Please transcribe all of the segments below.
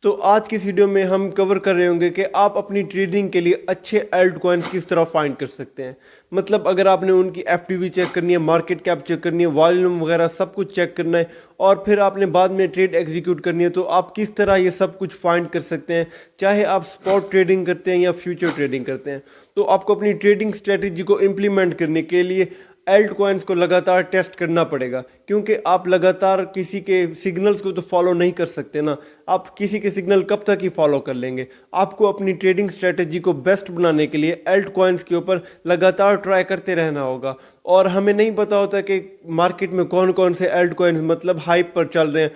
तो आज की इस वीडियो में हम कवर कर रहे होंगे कि आप अपनी ट्रेडिंग के लिए अच्छे एल्ट कॉइन्स किस तरह फाइंड कर सकते हैं। मतलब अगर आपने उनकी एफटीवी चेक करनी है, मार्केट कैप चेक करनी है, वॉल्यूम वगैरह सब कुछ चेक करना है और फिर आपने बाद में ट्रेड एग्जीक्यूट करनी है, तो आप किस तरह ये सब कुछ फाइंड कर सकते हैं, चाहे आप स्पॉट ट्रेडिंग करते हैं या फ्यूचर ट्रेडिंग करते हैं। तो आपको अपनी ट्रेडिंग स्ट्रेटेजी को इम्प्लीमेंट करने के लिए एल्ट कॉइन्स को लगातार टेस्ट करना पड़ेगा, क्योंकि आप लगातार किसी के सिग्नल्स को तो फॉलो नहीं कर सकते ना। आप किसी के सिग्नल कब तक ही फॉलो कर लेंगे। आपको अपनी ट्रेडिंग स्ट्रेटेजी को बेस्ट बनाने के लिए एल्ट कॉइन्स के ऊपर लगातार ट्राई करते रहना होगा। और हमें नहीं पता होता कि मार्केट में कौन कौन से एल्ट कॉइन्स मतलब हाइप पर चल रहे हैं,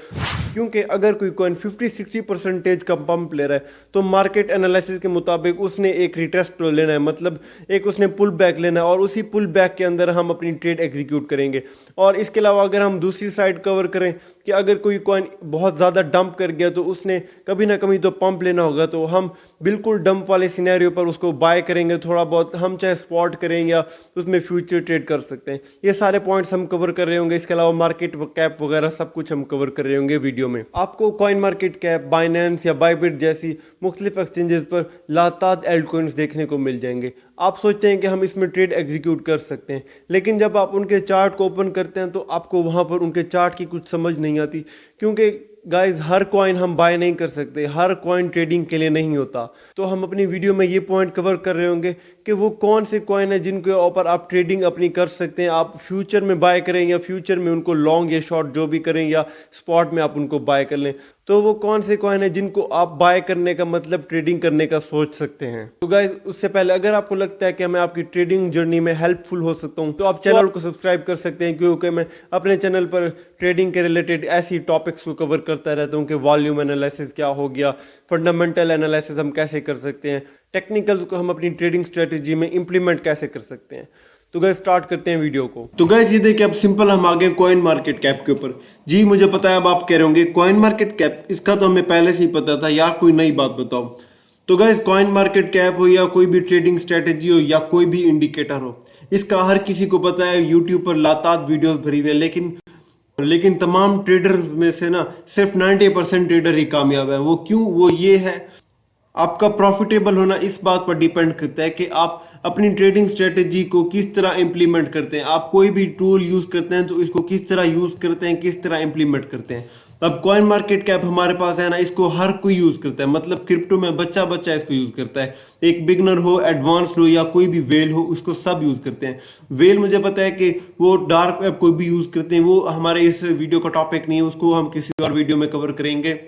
क्योंकि अगर कोई कॉइन 50-60% का पंप ले रहा है तो मार्केट एनालिसिस के मुताबिक उसने एक रिटेस्ट लेना है, मतलब एक उसने पुल बैक लेना है और उसी पुल बैक के अंदर हम अपनी ट्रेड एग्जीक्यूट करेंगे। और इसके अलावा अगर हम दूसरी साइड कवर करें कि अगर कोई कॉइन बहुत ज़्यादा डंप कर गया तो उसने कभी ना कभी तो पंप लेना होगा, तो हम बिल्कुल डंप वाले सिनेरियो पर उसको बाय करेंगे। थोड़ा बहुत हम चाहे स्पॉट करें या उसमें फ्यूचर ट्रेड कर सकते हैं। ये सारे पॉइंट्स हम कवर कर रहे होंगे। इसके अलावा मार्केट कैप वगैरह सब कुछ हम कवर कर रहे होंगे वीडियो में। आपको कॉइन मार्केट कैप, बाइनेंस या बाइबिट जैसी मुख्तलिफ एक्सचेंजेस पर लाताद एल्ट कॉइन्स देखने को मिल जाएंगे। आप सोचते हैं कि हम इसमें ट्रेड एग्जीक्यूट कर सकते हैं, लेकिन जब आप उनके चार्ट को ओपन करते हैं तो आपको वहाँ पर उनके चार्ट की कुछ समझ नहीं आती, क्योंकि गाइज हर कॉइन हम बाय नहीं कर सकते, हर कॉइन ट्रेडिंग के लिए नहीं होता। तो हम अपनी वीडियो में ये पॉइंट कवर कर रहे होंगे कि वो कौन से कॉइन है जिनके ऊपर आप ट्रेडिंग अपनी कर सकते हैं। आप फ्यूचर में बाय करें या फ्यूचर में उनको लॉन्ग या शॉर्ट जो भी करें या स्पॉट में आप उनको बाय कर लें, तो वो कौन से कॉइन है जिनको आप बाय करने का मतलब ट्रेडिंग करने का सोच सकते हैं। तो गाइज उससे पहले अगर आपको लगता है कि मैं आपकी ट्रेडिंग जर्नी में हेल्पफुल हो सकता हूँ तो आप चैनल को सब्सक्राइब कर सकते हैं, क्योंकि मैं अपने चैनल पर ट्रेडिंग के रिलेटेड ऐसी टॉपिक्स को कवर करता रहता हूँ कि वॉल्यूम एनालिसिस क्या हो गया, फंडामेंटल एनालिसिस हम कैसे कर सकते हैं, टेक्निकल्स को हम अपनी ट्रेडिंग स्ट्रेटेजी में इंप्लीमेंट कैसे कर सकते हैं। तो गाइस स्टार्ट करते हैं वीडियो को। तो गाइस ये देखिए अब सिंपल हम आ गए कॉइन मार्केट कैप के ऊपर। जी मुझे पता है अब आप कह रहे होंगे कॉइन मार्केट कैप, इसका तो हमें पहले से ही पता था यार, कोई नई बात बताओ। तो गाइस कॉइन मार्केट कैप हो या कोई भी ट्रेडिंग स्ट्रेटेजी हो या कोई भी इंडिकेटर हो, इसका हर किसी को पता है। यूट्यूब पर लाताद वीडियोस भरी हुई है, लेकिन तमाम ट्रेडर में से ना सिर्फ 90% ट्रेडर ही कामयाब है। वो क्यों? वो ये है, आपका प्रॉफिटेबल होना इस बात पर डिपेंड करता है कि आप अपनी ट्रेडिंग स्ट्रेटेजी को किस तरह इंप्लीमेंट करते हैं। आप कोई भी टूल यूज करते हैं तो इसको किस तरह यूज करते हैं, किस तरह इंप्लीमेंट करते हैं। अब कॉइन मार्केट कैप हमारे पास है ना, इसको हर कोई यूज करता है। मतलब क्रिप्टो में बच्चा बच्चा इसको यूज करता है, एक बिगनर हो, एडवांस्ड हो या कोई भी वेल हो, उसको सब यूज करते हैं। वेल मुझे पता है कि वो डार्क वेब कोई भी यूज करते हैं, वो हमारे इस वीडियो का टॉपिक नहीं है, उसको हम किसी और वीडियो में कवर करेंगे।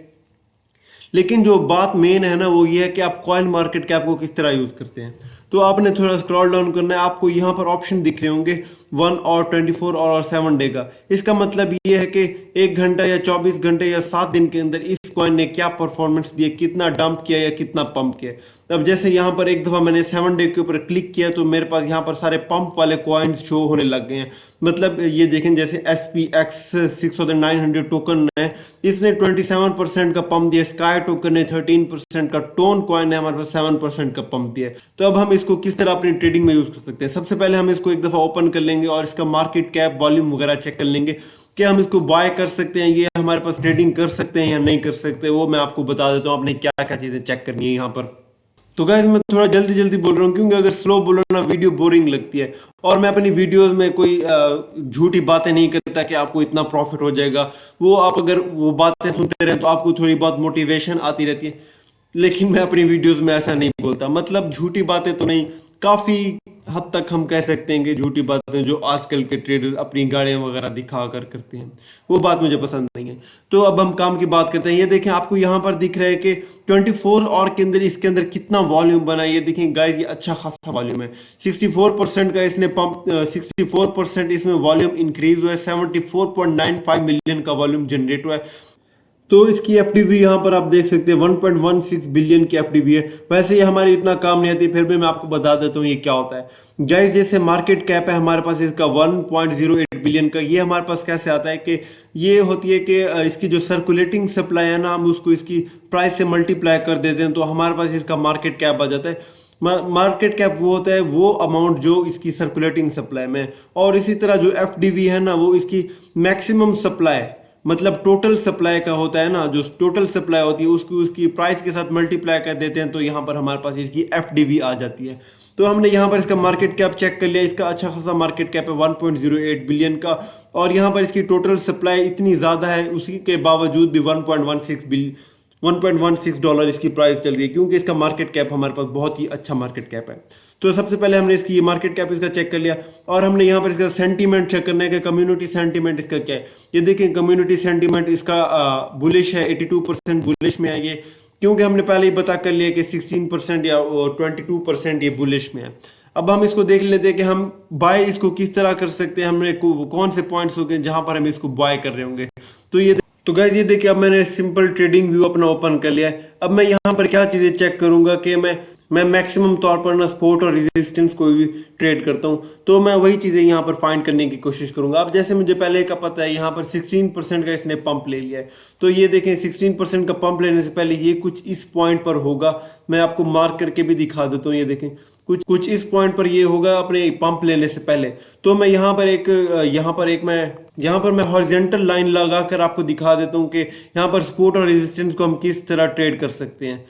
लेकिन जो बात मेन है ना वो ये है कि आप कॉइन मार्केट कैप को किस तरह यूज करते हैं। तो आपने थोड़ा स्क्रॉल डाउन करना है, आपको यहाँ पर ऑप्शन दिख रहे होंगे 1 और 24 और 7 डे का। इसका मतलब ये है कि 1 घंटा या 24 घंटे या 7 दिन के अंदर इस कॉइन ने क्या परफॉर्मेंस दिया, कितना डंप किया या कितना पंप किया। अब जैसे यहाँ पर एक दफा मैंने 7 डे के ऊपर क्लिक किया तो मेरे पास यहाँ पर सारे पंप वाले कॉइन्स शो होने लग गए हैं। मतलब ये देखें जैसे SPX 6900 टोकन है, इसने 27% का पंप दिया। स्काई टोकन ने 13% का, टोन कॉइन है हमारे पास 7% का पंप दिया। तो अब हम इसको किस तरह अपनी ट्रेडिंग में यूज कर सकते हैं। सबसे पहले हम इसको एक दफा ओपन कर लेंगे और इसका मार्केट कैप, वॉल्यूम वगैरह चेक कर लेंगे कि हम इसको बाय कर सकते हैं, ये हमारे पास ट्रेडिंग कर सकते हैं या नहीं कर सकते। वो मैं आपको बता देता हूँ आपने क्या क्या चीजें चेक करनी है यहाँ पर। तो गाइस मैं थोड़ा जल्दी जल्दी बोल रहा हूँ, क्योंकि अगर स्लो बोलो ना वीडियो बोरिंग लगती है। और मैं अपनी वीडियोस में कोई झूठी बातें नहीं करता कि आपको इतना प्रॉफिट हो जाएगा। वो आप अगर वो बातें सुनते रहे तो आपको थोड़ी बहुत मोटिवेशन आती रहती है, लेकिन मैं अपनी वीडियोस में ऐसा नहीं बोलता। मतलब झूठी बातें तो नहीं, काफी हद तक हम कह सकते हैं कि झूठी बातें जो आजकल के ट्रेडर अपनी गाड़ियां वगैरह दिखा कर करते हैं, वो बात मुझे पसंद नहीं है। तो अब हम काम की बात करते हैं। ये देखें आपको यहाँ पर दिख रहा है कि 24 और के अंदर इसके अंदर कितना वॉल्यूम बना है। ये देखें गाइस ये अच्छा खासा वॉल्यूम है। 64% का इसने पंप, 64% इसमें वॉल्यूम इंक्रीज हुआ है। 74.95 मिलियन का वॉल्यूम जनरेट हुआ है। तो इसकी एफडीवी यहाँ पर आप देख सकते हैं 1.16 बिलियन की एफडीवी है। वैसे ये हमारी इतना काम नहीं आती, फिर भी मैं आपको बता देता हूँ ये क्या होता है। गाइस जैसे मार्केट कैप है हमारे पास इसका 1.08 बिलियन का, ये हमारे पास कैसे आता है कि ये होती है कि इसकी जो सर्कुलेटिंग सप्लाई है ना, हम उसको इसकी प्राइस से मल्टीप्लाई कर देते हैं तो हमारे पास इसका मार्केट कैप आ जाता है। मार्केट कैप वो होता है वो अमाउंट जो इसकी सर्कुलेटिंग सप्लाई में, और इसी तरह जो एफडीवी है ना वो इसकी मैक्सिमम सप्लाई मतलब टोटल सप्लाई का होता है ना, जो टोटल सप्लाई होती है उसकी उसकी प्राइस के साथ मल्टीप्लाई कर देते हैं, तो यहाँ पर हमारे पास इसकी एफडीवी आ जाती है। तो हमने यहाँ पर इसका मार्केट कैप चेक कर लिया, इसका अच्छा खासा मार्केट कैप है 1.08 बिलियन का, और यहाँ पर इसकी टोटल सप्लाई इतनी ज़्यादा है, उसी के बावजूद भी 1.16 डॉलर इसकी प्राइस चल रही है, क्योंकि इसका मार्केट कैप हमारे पास बहुत ही अच्छा मार्केट कैप है। तो सबसे पहले हमने इसकी ये मार्केट कैप इसका चेक कर लिया, और हमने यहाँ पर इसका सेंटीमेंट चेक करना है कि कम्युनिटी सेंटीमेंट इसका क्या है। ये देखें, कम्युनिटी सेंटीमेंट इसका बुलिश है, 82% बुलिश में है ये, क्योंकि हमने पहले ही पता कर लिया कि 16% या 22% ये बुलिश में है। अब हम इसको देख लेते हैं कि हम बाय इसको किस तरह कर सकते हैं, हमने कौन से पॉइंट्स होंगे जहां पर हम इसको बाय कर रहे होंगे। तो गाइज ये देखिए, अब मैंने सिंपल ट्रेडिंग व्यू अपना ओपन कर लिया है। अब मैं यहाँ पर क्या चीज़ें चेक करूंगा कि मैं मैक्सिमम तौर पर ना सपोर्ट और रेजिस्टेंस को भी ट्रेड करता हूँ, तो मैं वही चीज़ें यहाँ पर फाइंड करने की कोशिश करूंगा। अब जैसे मुझे पहले का पता है, यहाँ पर 16% का इसने पंप ले लिया है, तो ये देखें 16% का पंप लेने से पहले ये कुछ इस पॉइंट पर होगा। मैं आपको मार्क करके भी दिखा देता हूँ, ये देखें कुछ कुछ इस पॉइंट पर ये होगा अपने पंप लेने से पहले। तो मैं यहाँ पर मैं हॉरिजॉन्टल लाइन लगाकर आपको दिखा देता हूँ कि यहाँ पर सपोर्ट और रेजिस्टेंस को हम किस तरह ट्रेड कर सकते हैं।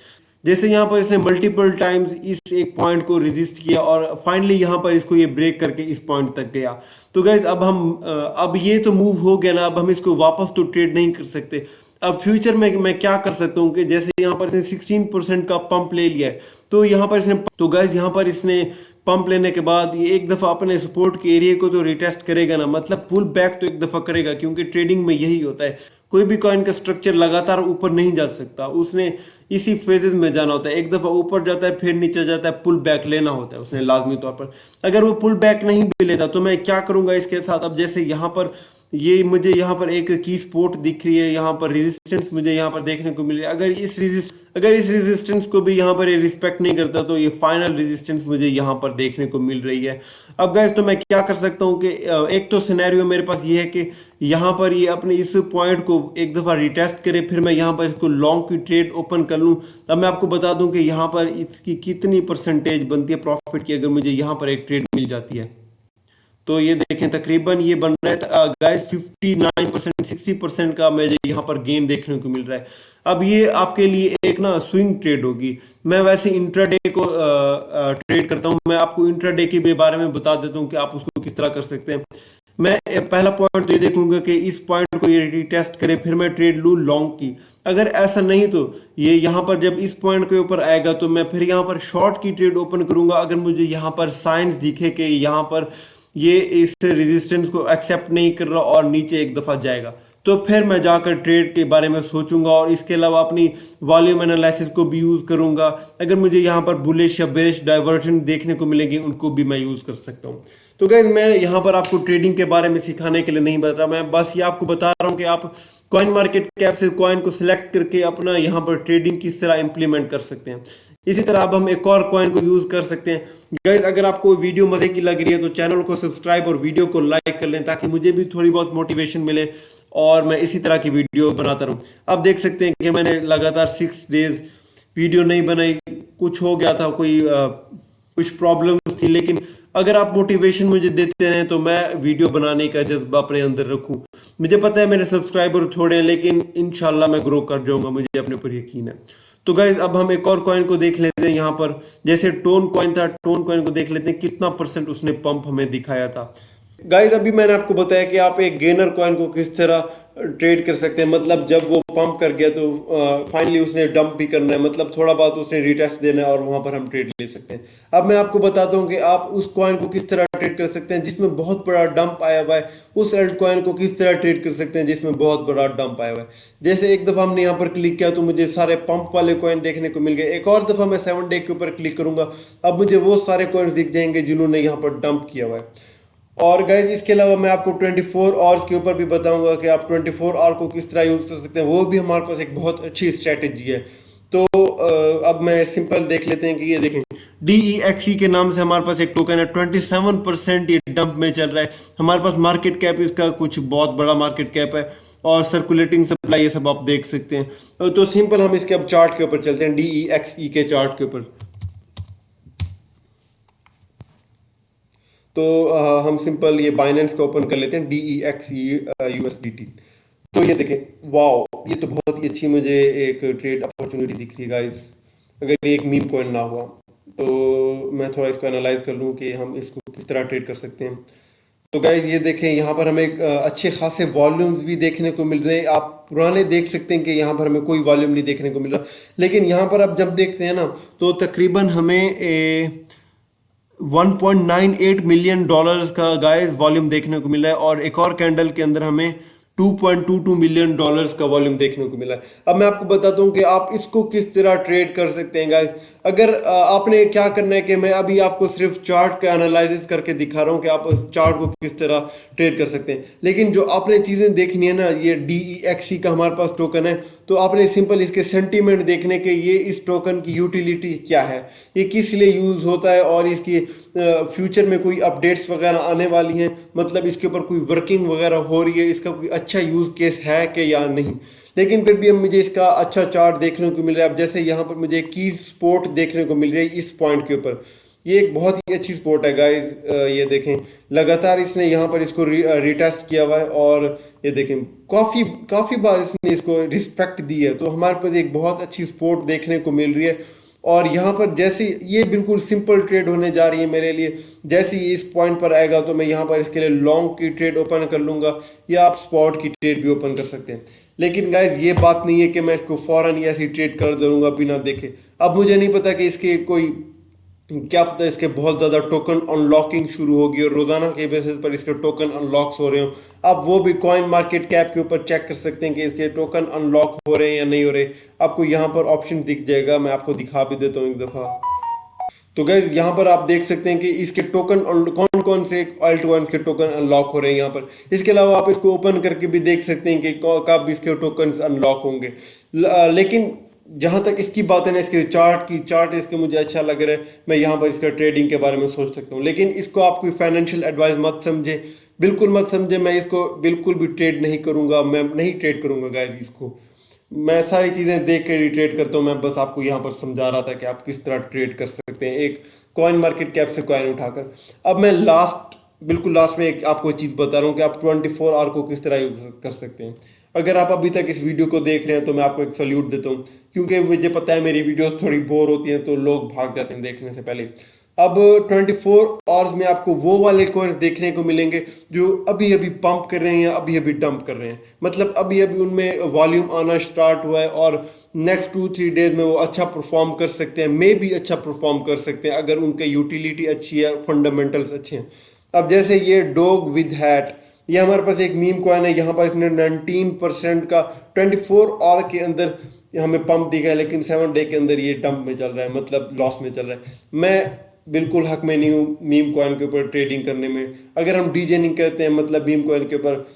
जैसे यहाँ पर इसने मल्टीपल टाइम्स इस एक पॉइंट को रेजिस्ट किया, और फाइनली यहाँ पर इसको ये ब्रेक करके इस पॉइंट तक गया। तो गाइज अब ये तो मूव हो गया ना, अब हम इसको वापस तो ट्रेड नहीं कर सकते। अब फ्यूचर में मैं क्या कर सकता हूँ कि जैसे यहाँ पर इसने 16% का पंप ले लिया है, तो गाइज यहाँ पर इसने पंप लेने के बाद ये एक दफ़ा अपने सपोर्ट के एरिया को तो रिटेस्ट करेगा ना, मतलब पुल बैक तो एक दफ़ा करेगा, क्योंकि ट्रेडिंग में यही होता है, कोई भी कॉइन का स्ट्रक्चर लगातार ऊपर नहीं जा सकता, उसने इसी फेजेस में जाना होता है। एक दफ़ा ऊपर जाता है, फिर नीचे जाता है, पुल बैक लेना होता है उसने लाजमी तौर पर। अगर वो पुल बैक नहीं भी लेता तो मैं क्या करूँगा इसके साथ। अब जैसे यहाँ पर ये मुझे यहाँ पर एक की सपोर्ट दिख रही है, यहाँ पर रेजिस्टेंस मुझे यहाँ पर देखने को मिल रही है। अगर इस रेजिस्टेंस को भी यहाँ पर ये रिस्पेक्ट नहीं करता, तो ये फाइनल रेजिस्टेंस मुझे यहाँ पर देखने को मिल रही है। अब गाइस, तो मैं क्या कर सकता हूँ कि एक तो सिनेरियो मेरे पास ये है कि यहाँ पर ये अपने इस पॉइंट को एक दफ़ा रिटेस्ट करे, फिर मैं यहाँ पर इसको लॉन्ग की ट्रेड ओपन कर लूँ। अब मैं आपको बता दूँ कि यहाँ पर इसकी कितनी परसेंटेज बनती है प्रॉफिट की, अगर मुझे यहाँ पर एक ट्रेड मिल जाती है। तो ये देखें, तकरीबन ये बन रहा है गाइस 59%, 60% का मुझे यहाँ पर गेन देखने को मिल रहा है। अब ये आपके लिए एक ना स्विंग ट्रेड होगी। मैं वैसे इंट्राडे को ट्रेड करता हूँ, मैं आपको इंट्राडे के बारे में बता देता हूँ कि आप उसको किस तरह कर सकते हैं। मैं पहला पॉइंट तो ये देखूंगा कि इस पॉइंट को ये रिटेस्ट करे, फिर मैं ट्रेड लूँ लॉन्ग की। अगर ऐसा नहीं तो ये यहाँ पर जब इस पॉइंट के ऊपर आएगा तो मैं फिर यहाँ पर शॉर्ट की ट्रेड ओपन करूंगा। अगर मुझे यहाँ पर साइंस दिखे कि यहाँ पर ये इस रेजिस्टेंस को एक्सेप्ट नहीं कर रहा और नीचे एक दफ़ा जाएगा, तो फिर मैं जाकर ट्रेड के बारे में सोचूंगा, और इसके अलावा अपनी वॉल्यूम एनालिसिस को भी यूज़ करूंगा। अगर मुझे यहाँ पर बुलिश या बेरिश डाइवर्जन देखने को मिलेंगे, उनको भी मैं यूज़ कर सकता हूँ। तो गाइस, मैं यहाँ पर आपको ट्रेडिंग के बारे में सिखाने के लिए नहीं बता रहा, मैं बस ये आपको बता रहा हूँ कि आप कॉइन मार्केट कैप से कॉइन को सिलेक्ट करके अपना यहाँ पर ट्रेडिंग किस तरह इंप्लीमेंट कर सकते हैं। इसी तरह अब हम एक और कॉइन को यूज़ कर सकते हैं। गाइस, अगर आपको वीडियो मज़े की लग रही है तो चैनल को सब्सक्राइब और वीडियो को लाइक कर लें, ताकि मुझे भी थोड़ी बहुत मोटिवेशन मिले और मैं इसी तरह की वीडियो बनाता रहूँ। अब देख सकते हैं कि मैंने लगातार 6 डेज वीडियो नहीं बनाई, कुछ हो गया था, कुछ प्रॉब्लम्स थी, लेकिन अगर आप मोटिवेशन मुझे देते हैं तो मैं वीडियो बनाने का जज्बा अपने अंदर रखूं। मुझे पता है मेरे सब्सक्राइबर थोड़े हैं, लेकिन इंशाल्लाह मैं ग्रो कर जाऊंगा, मुझे अपने ऊपर यकीन है। तो गाइज, अब हम एक और कॉइन को देख लेते हैं। यहाँ पर जैसे टोन कॉइन था, टोन कॉइन को देख लेते हैं कितना परसेंट उसने पंप हमें दिखाया था। गाइज, अभी मैंने आपको बताया कि आप एक गेनर कॉइन को किस तरह ट्रेड कर सकते हैं। मतलब जब वो पंप कर गया तो फाइनली उसने डंप भी करना है, मतलब थोड़ा बहुत उसने रिटेस्ट देना है और वहां पर हम ट्रेड ले सकते हैं। अब मैं आपको बताता हूं कि आप उस कॉइन को किस तरह ट्रेड कर सकते हैं जिसमें बहुत बड़ा डंप आया हुआ है, उस एल्ट कॉइन को किस तरह ट्रेड कर सकते हैं जिसमें बहुत बड़ा डंप आया हुआ है। जैसे एक दफ़ा हमने यहाँ पर क्लिक किया तो मुझे सारे पंप वाले कॉइन देखने को मिल गए। एक और दफ़ा मैं 7 डे के ऊपर क्लिक करूंगा, अब मुझे वो सारे कॉइन्स दिख जाएंगे जिन्होंने यहाँ पर डंप किया हुआ है। और गाइज, इसके अलावा मैं आपको 24 आवर्स के ऊपर भी बताऊंगा कि आप 24 आवर को किस तरह यूज़ कर सकते हैं, वो भी हमारे पास एक बहुत अच्छी स्ट्रेटेजी है। तो अब मैं सिंपल देख लेते हैं कि ये देखें, DEXE के नाम से हमारे पास एक टोकन है, 27% ये डंप में चल रहा है। हमारे पास मार्केट कैप इसका कुछ बहुत बड़ा मार्केट कैप है, और सर्कुलेटिंग सप्लाई ये सब आप देख सकते हैं। तो सिंपल हम इसके अब चार्ट के ऊपर चलते हैं, DEXE के चार्ट के ऊपर। तो हम सिंपल ये बाइनेंस का ओपन कर लेते हैं, DEXE USDT। तो ये देखें, वाओ, ये तो बहुत ही अच्छी मुझे एक ट्रेड अपॉर्चुनिटी दिख रही है गाइस। अगर ये एक मीम कॉइन ना हुआ तो मैं थोड़ा इसको एनालाइज कर लूँ कि हम इसको किस तरह ट्रेड कर सकते हैं। तो गाइस ये देखें, यहाँ पर हमें अच्छे खासे वॉल्यूम्स भी देखने को मिल रहे हैं। आप पुराने देख सकते हैं कि यहाँ पर हमें कोई वॉल्यूम नहीं देखने को मिल रहा, लेकिन यहाँ पर अब जब देखते हैं ना तो तकरीबन हमें 1.98 मिलियन डॉलर्स का गाइस वॉल्यूम देखने को मिला है, और एक और कैंडल के अंदर हमें 2.22 मिलियन डॉलर्स का वॉल्यूम देखने को मिला है। अब मैं आपको बताता हूँ कि आप इसको किस तरह ट्रेड कर सकते हैं गाइस। अगर आपने क्या करना है कि मैं अभी आपको सिर्फ चार्ट का एनालिसिस करके दिखा रहा हूँ कि आप उस चार्ट को किस तरह ट्रेड कर सकते हैं, लेकिन जो आपने चीज़ें देखनी है ना, ये DEXE का हमारे पास टोकन है, तो आपने सिंपल इसके सेंटीमेंट देखने के ये इस टोकन की यूटिलिटी क्या है, ये किस लिए यूज़ होता है, और इसकी फ्यूचर में कोई अपडेट्स वगैरह आने वाली हैं, मतलब इसके ऊपर कोई वर्किंग वगैरह हो रही है, इसका कोई अच्छा यूज़ केस है कि या नहीं। लेकिन फिर भी अब मुझे इसका अच्छा चार्ट देखने को मिल रहा है। अब जैसे यहाँ पर मुझे की स्पोर्ट देखने को मिल रही है इस पॉइंट के ऊपर, ये एक बहुत ही अच्छी स्पोर्ट है गाइस। ये देखें, लगातार इसने यहाँ पर इसको रिटेस्ट किया हुआ है, और ये देखें काफ़ी काफ़ी बार इसने इसको रिस्पेक्ट दी है, तो हमारे पास एक बहुत अच्छी स्पोर्ट देखने को मिल रही है। और यहाँ पर जैसे ये बिल्कुल सिंपल ट्रेड होने जा रही है मेरे लिए, जैसे ही इस पॉइंट पर आएगा तो मैं यहाँ पर इसके लिए लॉन्ग की ट्रेड ओपन कर लूँगा, या आप स्पॉट की ट्रेड भी ओपन कर सकते हैं। लेकिन गाइज ये बात नहीं है कि मैं इसको फौरन ऐसी ट्रेड कर दूंगा बिना देखे। अब मुझे नहीं पता कि इसके कोई, क्या पता इसके बहुत ज़्यादा टोकन अनलॉकिंग शुरू होगी और रोज़ाना के बेसिस पर इसके टोकन अनलॉक्स हो रहे हो। आप वो भी कॉइन मार्केट कैप के ऊपर चेक कर सकते हैं कि इसके टोकन अनलॉक हो रहे हैं या नहीं हो रहे। आपको यहाँ पर ऑप्शन दिख जाएगा, मैं आपको दिखा भी देता हूँ एक दफ़ा। तो गैस यहाँ पर आप देख सकते हैं कि इसके टोकन कौन कौन से अल्टकॉइंस के टोकन अनलॉक हो रहे हैं यहाँ पर। इसके अलावा आप इसको ओपन करके भी देख सकते हैं कि कब इसके टोकन अनलॉक होंगे। लेकिन जहाँ तक इसकी बात है ना, इसके चार्ट इसके मुझे अच्छा लग रहा है, मैं यहाँ पर इसका ट्रेडिंग के बारे में सोच सकता हूँ। लेकिन इसको आप कोई फाइनेंशियल एडवाइस मत समझे, बिल्कुल मत समझे। मैं इसको बिल्कुल भी ट्रेड नहीं करूँगा, मैं नहीं ट्रेड करूँगा गाइज इसको। मैं सारी चीज़ें देख कर ही ट्रेड करता हूँ। मैं बस आपको यहाँ पर समझा रहा था कि आप किस तरह ट्रेड कर सकते हैं एक कॉइन मार्केट कैप से कॉइन उठाकर। अब मैं बिल्कुल लास्ट में एक आपको चीज़ बता रहा हूँ कि आप 24 आवर को किस तरह यूज कर सकते हैं। अगर आप अभी तक इस वीडियो को देख रहे हैं तो मैं आपको एक सल्यूट देता हूँ, क्योंकि मुझे पता है मेरी वीडियोस थोड़ी बोर होती हैं तो लोग भाग जाते हैं देखने से पहले। अब 24 आवर्स में आपको वो वाले कॉइन्स देखने को मिलेंगे जो अभी अभी पंप कर रहे हैं या अभी अभी डंप कर रहे हैं, मतलब अभी अभी उनमें वॉल्यूम आना स्टार्ट हुआ है और नेक्स्ट 2-3 डेज में वो अच्छा परफॉर्म कर सकते हैं, मे भी अच्छा परफॉर्म कर सकते हैं अगर उनके यूटिलिटी अच्छी है, फंडामेंटल्स अच्छे हैं। अब जैसे ये डॉग विद हैट, ये हमारे पास एक मीम कॉइन है, यहाँ पर इसने 19% का 24 आवर के अंदर हमें पंप दिखा है, लेकिन 7 डे के अंदर ये डंप में चल रहा है, मतलब लॉस में चल रहा है। मैं बिल्कुल हक में नहीं हूँ मीम कॉइन के ऊपर ट्रेडिंग करने में। अगर हम डीजेनिंग कहते हैं, मतलब मीम कॉइन के ऊपर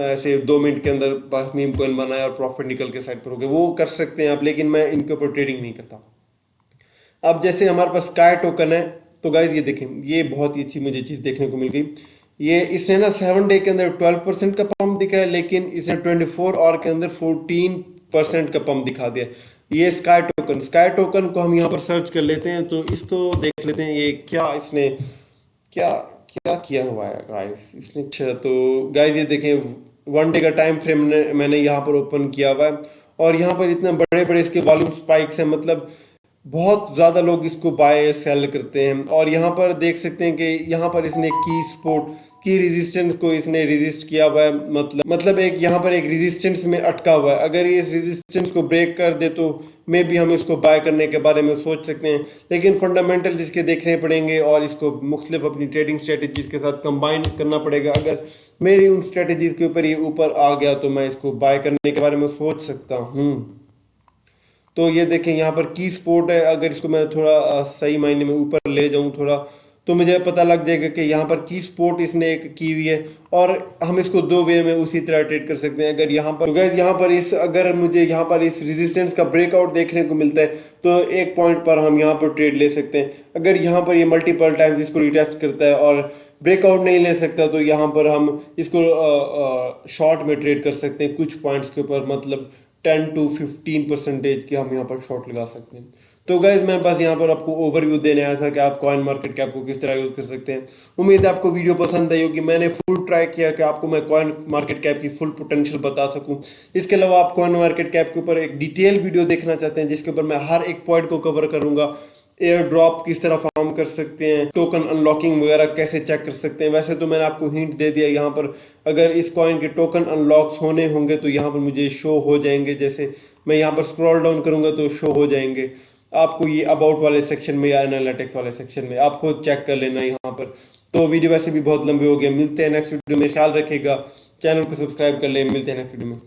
ऐसे 2 मिनट के अंदर बस मीम कॉइन बनाया और प्रॉफिट निकल के साइड पर हो गया, वो कर सकते हैं आप, लेकिन मैं इनके ऊपर ट्रेडिंग नहीं करता। अब जैसे हमारे पास स्काई टोकन है, तो गाइज ये देखें, ये बहुत ही अच्छी मुझे चीज़ देखने को मिल गई। ये इसने ना 7 डे के अंदर 12% का पंप दिखा है, लेकिन इसने 24 आवर के अंदर 14% का पंप दिखा दिया। ये स्काई टोकन को हम यहाँ पर सर्च कर लेते हैं, तो इसको देख लेते हैं ये क्या इसने क्या क्या किया हुआ है गाइस इसने। अच्छा, तो गाइस ये देखें 1 डे का टाइम फ्रेम मैंने यहाँ पर ओपन किया हुआ है, और यहाँ पर इतने बड़े बड़े इसके वॉल्यूम स्पाइक्स हैं, मतलब बहुत ज़्यादा लोग इसको बाय सेल करते हैं। और यहाँ पर देख सकते हैं कि यहाँ पर इसने की रेजिस्टेंस को इसने रेजिस्ट किया हुआ है, मतलब एक यहाँ पर एक रेजिस्टेंस में अटका हुआ है। अगर ये इस रेजिस्टेंस को ब्रेक कर दे तो मे भी हम इसको बाय करने के बारे में सोच सकते हैं, लेकिन फंडामेंटल इसके देखने पड़ेंगे और इसको मुख्तलिफ अपनी ट्रेडिंग स्ट्रेटजीज के साथ कंबाइन करना पड़ेगा। अगर मेरी उन स्ट्रेटजीज के ऊपर ये ऊपर आ गया तो मैं इसको बाय करने के बारे में सोच सकता हूँ। तो ये देखें यहाँ पर की स्पोर्ट है, अगर इसको मैं थोड़ा सही मायने में ऊपर ले जाऊँ थोड़ा, तो मुझे पता लग जाएगा कि यहाँ पर की स्पोर्ट इसने एक की हुई है, और हम इसको 2 वे में उसी तरह ट्रेड कर सकते हैं। अगर यहाँ पर गैस यहाँ पर अगर मुझे यहाँ पर इस रेजिस्टेंस का ब्रेकआउट देखने को मिलता है तो एक पॉइंट पर हम यहाँ पर ट्रेड ले सकते हैं। अगर यहाँ पर ये मल्टीपल टाइम्स इसको रिटेस्ट करता है और ब्रेकआउट नहीं ले सकता तो यहाँ पर हम इसको शॉर्ट में ट्रेड कर सकते हैं कुछ पॉइंट्स के ऊपर, मतलब 10 to 15% के हम यहाँ पर शॉर्ट लगा सकते हैं। तो गाइज मैं बस यहाँ पर आपको ओवरव्यू देने आया था कि आप कॉइन मार्केट कैप को किस तरह यूज कर सकते हैं। उम्मीद है आपको वीडियो पसंद आई होगी। मैंने फुल ट्राई किया कि आपको मैं कॉइन मार्केट कैप की फुल पोटेंशियल बता सकूं। इसके अलावा आप कॉइन मार्केट कैप के ऊपर एक डिटेल वीडियो देखना चाहते हैं जिसके ऊपर मैं हर एक पॉइंट को कवर करूंगा। एयर ड्रॉप किस तरह फॉर्म कर सकते हैं, टोकन अनलॉकिंग वगैरह कैसे चेक कर सकते हैं। वैसे तो मैंने आपको हिंट दे दिया यहाँ पर, अगर इस कॉइन के टोकन अनलॉक्स होने होंगे तो यहाँ पर मुझे शो हो जाएंगे। जैसे मैं यहाँ पर स्क्रॉल डाउन करूंगा तो शो हो जाएंगे आपको, ये अबाउट वाले सेक्शन में या एनालिटिक्स वाले सेक्शन में, आप खुद चेक कर लेना यहाँ पर। तो वीडियो वैसे भी बहुत लंबी हो गई, मिलते हैं नेक्स्ट वीडियो में। ख्याल रखिएगा, चैनल को सब्सक्राइब कर लें, मिलते हैं नेक्स्ट वीडियो में।